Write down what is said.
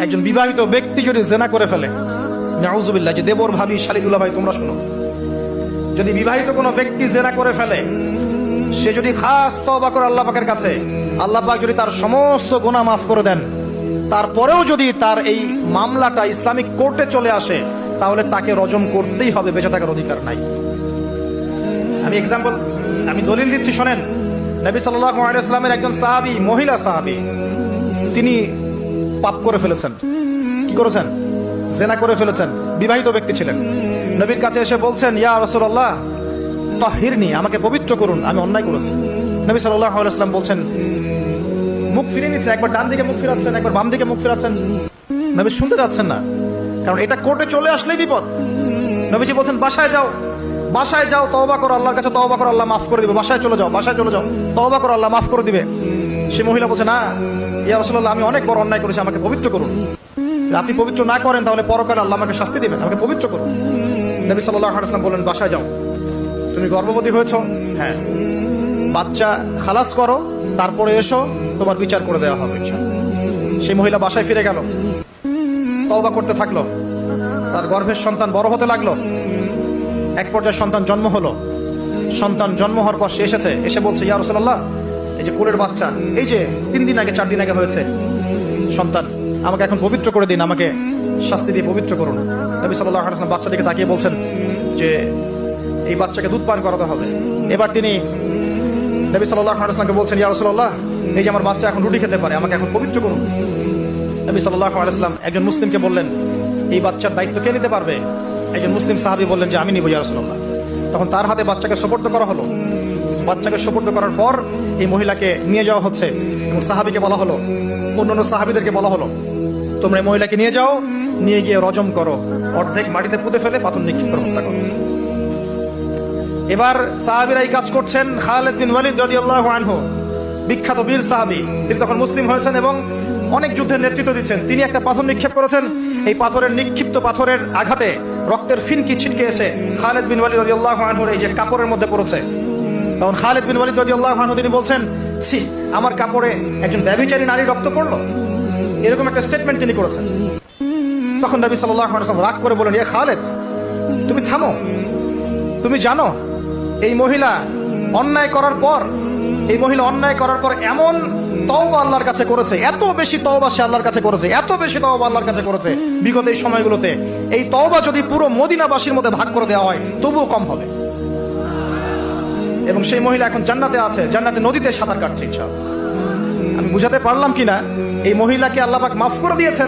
একজন বিবাহিত ব্যক্তি যদি জেনা করে ফেলে, নাউজুবিল্লাহ, যে দেবর ভাবি শালিদুল্লাহ ভাই তোমরা শোনো, যদি বিবাহিত কোনো ব্যক্তি জেনা করে ফেলে, সে যদি খাস তওবা করে আল্লাহ পাকের কাছে, আল্লাহ পাক যদি তার সমস্ত গুনাহ মাফ করে দেন, তারপরেও যদি তার এই মামলাটা ইসলামিক কোর্টে চলে আসে, তাহলে তাকে রজম করতেই হবে, বেঁচে থাকার অধিকার নাই। আমি দলিল দিচ্ছি, শোনেন। নবী সাল্লাল্লাহু আলাইহি ওয়াসাল্লামের একজন সাহাবী, মহিলা সাহাবী, তিনি পাপ করে ফেলেছেন। কি করেছেন? জেনা করে ফেলেছেন। বিবাহিত ব্যক্তি ছিলেন। নবীর কাছে এসে বলছেন, ইয়া রাসূলুল্লাহ তাহিরনি, আমাকে পবিত্র করুন, আমি অন্যায় করেছি। নবী সাল্লাল্লাহু আলাইহি ওয়াসাল্লাম বলছেন, মুখ ফিরিয়ে নিচ্ছে, একবার ডান দিকে মুখ ফিরাচ্ছেন, একবার বাম দিকে মুখ ফিরাচ্ছেন। নবী শুনতে যাচ্ছেন না, কারণ এটা কোর্টে চলে আসলেই বিপদ। নবীজি বলছেন, বাসায় যাও, বাসায় যাও, তওবা করো, আল্লাহর কাছে তওবা করো, আল্লাহ মাফ করে দিবে। বাসায় চলে যাও, বাসায় চলে যাও, তওবা করো, আল্লাহ মাফ করে দিবে। সে মহিলা বলছে, না ইয়া রাসূলুল্লাহ, আমি অনেক বড় অন্যায় করেছি, আমাকে পবিত্র করুন। আপনি পবিত্র না করেন তাহলে পরকালে আল্লাহ আমাকে শাস্তি দিবেন, আমাকে পবিত্র করুন। নবী সাল্লাল্লাহু আলাইহি ওয়াসাল্লাম বললেন, বাসায় যাও। তুমি গর্ভবতী হয়েছো? হ্যাঁ। বাচ্চা খালাস করো, তারপরে এসো, তোমার বিচার করে দেওয়া হবে। সেই মহিলা বাসায় ফিরে গেল, তওবা করতে থাকলো। তার গর্ভের সন্তান বড় হতে লাগলো। এক পর্যায়ে সন্তান জন্ম হলো। সন্তান জন্ম হওয়ার পর সে এসে বলছে, ইয়া রাসূলুল্লাহ, এই যে কোলের বাচ্চা, এই যে 3 দিন আগে 4 দিন আগে হয়েছে সন্তান, আমাকে এখন পবিত্র করে দিন, আমাকে শাস্তি দিয়ে পবিত্র করুন। নবী সাল্লাল্লাহু আলাইহি ওয়াসাল্লাম বাচ্চা দিকে তাকিয়ে বলছেন যে এই বাচ্চাকে দুধ পান করাতে হবে। এবার তিনি নবী সাল্লাল্লাহু আলাইহি ওয়াসাল্লামকে বলছেন, ইয়া রাসূলুল্লাহ, এই যে আমার বাচ্চা এখন রুটি খেতে পারে, আমাকে এখন পবিত্র করুন। নবী সাল্লাল্লাহু আলাইহি ওয়াসাল্লাম একজন মুসলিমকে বললেন, এই বাচ্চার দায়িত্ব কে নিতে পারবে? একজন মুসলিম সাহাবী বললেন যে আমি নিব ইয়া রাসূলুল্লাহ। তখন তার হাতে বাচ্চাকে সুপর্দ করা হলো। বাচ্চাকে সুপর্দ করার পর এই মহিলাকে নিয়ে যাওয়া হচ্ছে এবং সাহাবীকে বলা হলো, অন্যান্য সাহাবীদেরকে বলা হলো, তোমরা এই মহিলাকে নিয়ে যাও, নিয়ে গিয়ে রজম করো, অর্ধেক মাটিতে পুঁতে ফেলে পাথর নিক্ষেপ করে হত্যা করো। এবার সাহাবীরা এই কাজ করছেন। খালিদ বিন ওয়ালিদ রাদিয়াল্লাহু আনহু, বিখ্যাত বীর সাহাবী, তিনি তখন মুসলিম হয়েছেন এবং অনেক যুদ্ধের নেতৃত্ব দিচ্ছেন। তিনি একটা পাথর নিক্ষেপ করেছেন। এই পাথরের নিক্ষিপ্ত পাথরের আঘাতে রক্তের ফিনকি ছিটকে এসে খালিদ বিন ওয়ালিদ রাদিয়াল্লাহু আনহুর এই যে কাপড়ের মধ্যে পড়েছে। তখন খালিদ বিন ওয়ালিদ রাদিয়াল্লাহু আনহু তিনি বলছেন, ছি, আমার কাপড়ে একজন ব্যভিচারী নারী রক্ত পড়লো, এরকম একটা স্টেটমেন্ট তিনি করেছেন। তখন নবী সাল্লাল্লাহু আলাইহি ওয়াসাল্লাম রাগ করে বলেন, ইয়া খালিদ, তুমি থামো। তুমি জানো এই মহিলা অন্যায় করার পর এমন তওবা আল্লাহর কাছে করেছে, এত বেশি তওবা সে আল্লাহর কাছে করেছে, এত বেশি তওবা আল্লাহর কাছে করেছে বিগত এই সময়গুলোতে, এই তওবা যদি পুরো মদিনাবাসীর মধ্যে ভাগ করে দেওয়া হয় তবুও কম হবে। এবং সেই মহিলা এখন জান্নাতে আছে, জান্নাতে নদীতে সাঁতার কাটছে ইনশাআল্লাহ। আমি বুঝাতে পারলাম কিনা? এই মহিলাকে আল্লাহ পাক মাফ করে দিয়েছেন।